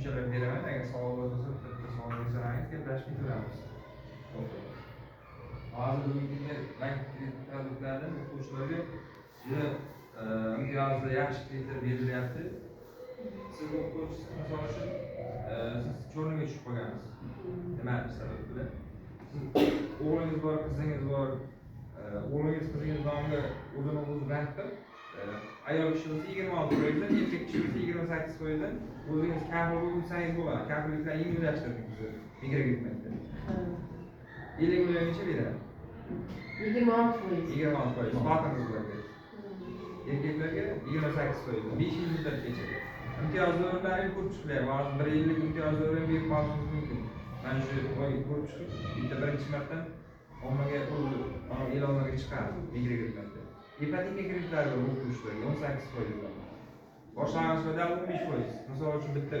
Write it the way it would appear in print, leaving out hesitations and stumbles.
tushunchalar beraman. Agar savol bo'lsa, bitta savol so'rangiz, gaplashib ko'ramiz. Hozir bugungi bank kreditlardan o'quvchilarga juda imtiyozli yaxshi kreditlar berilyapti. Siz o'quvchisiz, misol uchun siz cho'rniga tushib qolgansiz. Nima sabab bilan? O'g'lingiz bor, qizingiz bor. O'g'lingiz, qizingiz nomiga o'zini bank qilib, ayol kishi bo'lsa 26%dan, erkak kishi bo'lsa 28%dan o'zingiz kafil bo'lsangiz bo'ladi. Kafilliklarni yengillashtirdik biz mikrokreditda. 50 milliongacha beradi. 26%. 26%. Xotiningizlarga. Erkaklarga 28%. 5 yil muddatgacha. Imtiyozli o'rinlarni ko'rib chiqilyapti. Hozir 1 yillik imtiyozli o'rin berib qolishingiz mumkin. Mana shu oy ko'rib chiqib, bitta birinchi marta ommaga e'lonlarga chiqardi mikrokreditlarda. Ipoteka kreditlari bor o'quvchilarga 18%. Boshlang'ich badal 15%. Misol uchun bitta